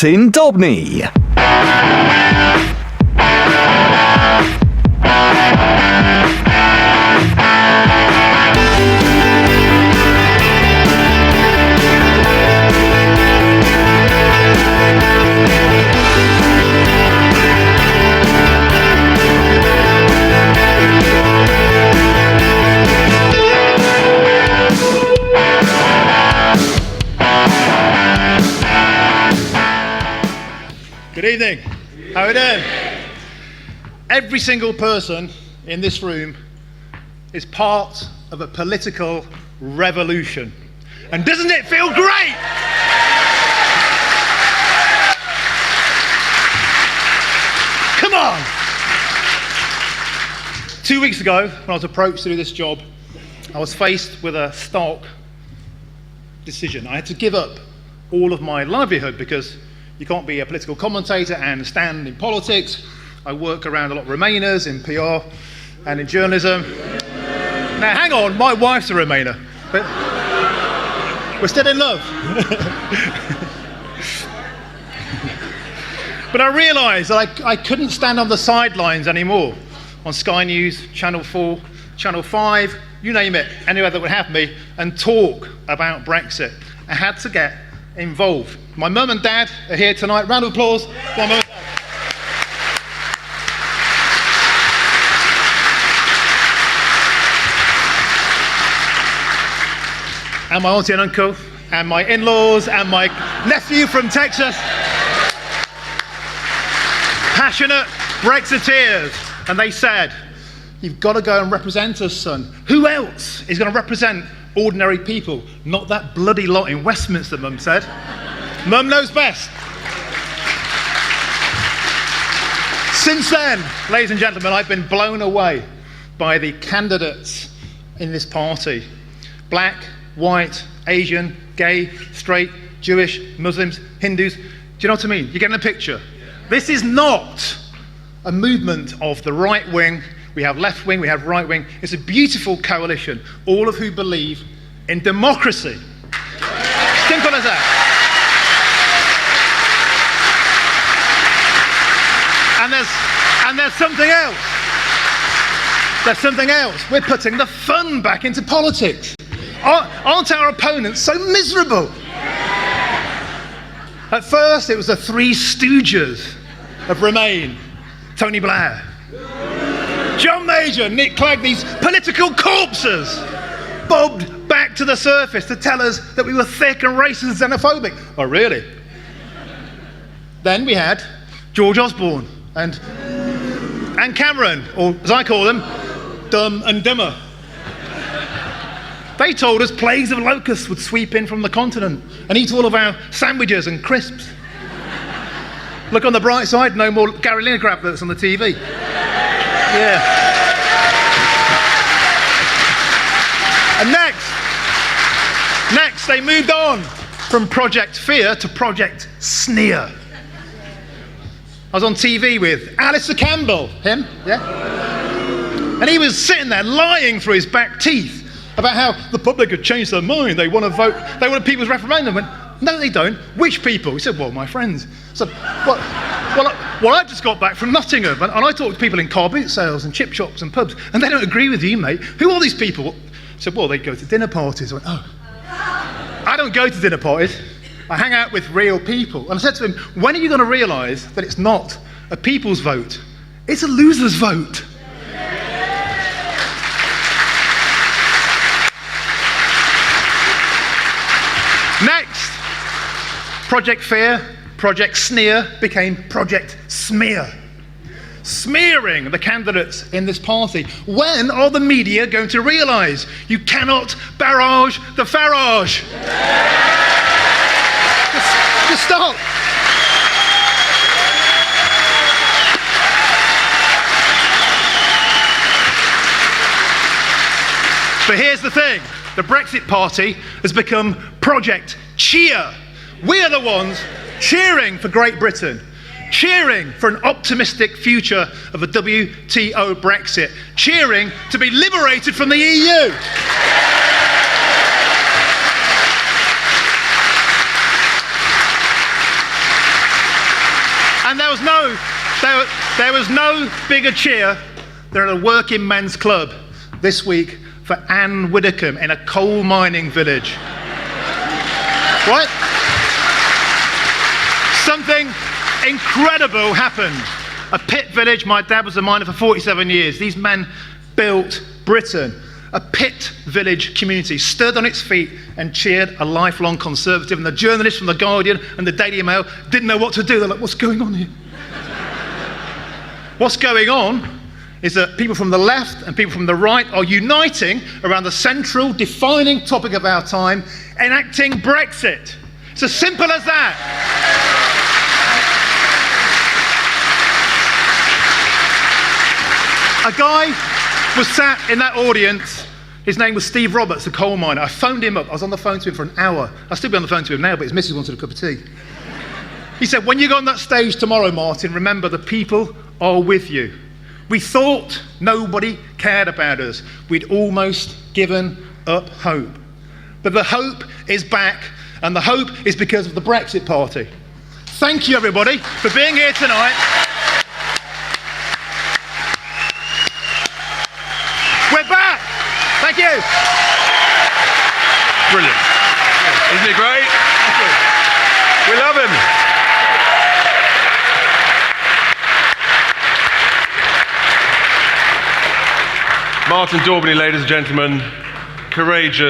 in Daubney. Good evening. How are we doing? Every single person in this room is part of a political revolution. And doesn't it feel great? Come on! 2 weeks ago, when I was approached to do this job, I was faced with a stark decision. I had to give up all of my livelihood because you can't be a political commentator and stand in politics. I work around a lot of Remainers in PR and in journalism. Now, hang on, my wife's a Remainer, but we're still in love. But I realised that I couldn't stand on the sidelines anymore on Sky News, Channel 4, Channel 5, you name it, anywhere that would have me, and talk about Brexit. I had to get involved. My mum and dad are here tonight. Round of applause for my mum and dad. And my auntie and uncle, and my in-laws, and my nephew from Texas. Passionate Brexiteers. And they said, you've got to go and represent us, son. Who else is going to represent ordinary people? Not that bloody lot in Westminster, Mum said. Mum knows best. Since then, ladies and gentlemen, I've been blown away by the candidates in this party. Black, white, Asian, gay, straight, Jewish, Muslims, Hindus. Do you know what I mean? You're getting a picture? This is not a movement of the right wing. We have left wing, we have right wing. It's a beautiful coalition, all of who believe in democracy. Simple as that. And there's something else. There's something else. We're putting the fun back into politics. Aren't our opponents so miserable? At first, it was the Three Stooges of Remain. Tony Blair, John Major, Nick Clegg, these political corpses bobbed back to the surface to tell us that we were thick and racist and xenophobic. Oh, really? Then we had George Osborne and Cameron, or as I call them, Dumb and Dumber. They told us plagues of locusts would sweep in from the continent and eat all of our sandwiches and crisps. Look on the bright side, no more Gary Lineker adverts on the TV. Yeah. And next they moved on from Project Fear to Project Sneer. I was on TV with Alistair Campbell, him, yeah? And he was sitting there lying through his back teeth about how the public had changed their mind. They want to vote, they want a people's referendum. I went, no, they don't. Which people? He said, well, my friends. So, well, I've just got back from Nottingham, and I talk to people in car boot sales and chip shops and pubs, and they don't agree with you, mate. Who are these people? I said, well, they go to dinner parties. I went, oh. I don't go to dinner parties. I hang out with real people. And I said to him, when are you going to realise that it's not a people's vote? It's a loser's vote. Next, Project Fear, Project Sneer became Project Smear. Smearing the candidates in this party. When are the media going to realise you cannot barrage the Farage? Just stop. But here's the thing. The Brexit Party has become Project Cheer. We are the ones cheering for Great Britain, cheering for an optimistic future of a WTO Brexit, cheering to be liberated from the EU. And there was no bigger cheer than at a working men's club this week for Anne Widdecombe in a coal mining village. What? Something incredible happened. A pit village. My dad was a miner for 47 years. These men built Britain. A pit village community stood on its feet and cheered a lifelong Conservative. And the journalists from The Guardian and the Daily Mail didn't know what to do. They're like, what's going on here? What's going on is that people from the left and people from the right are uniting around the central defining topic of our time, enacting Brexit. It's as simple as that. A guy was sat in that audience. His name was Steve Roberts, a coal miner. I phoned him up. I was on the phone to him for an hour. I'll still be on the phone to him now, but his missus wanted a cup of tea. He said, when you go on that stage tomorrow, Martin, remember the people are with you. We thought nobody cared about us. We'd almost given up hope. But the hope is back, and the hope is because of the Brexit Party. Thank you, everybody, for being here tonight. We're back. Thank you. Brilliant. Isn't it great? Thank you. We love him. Martin Daubney, ladies and gentlemen, courageous.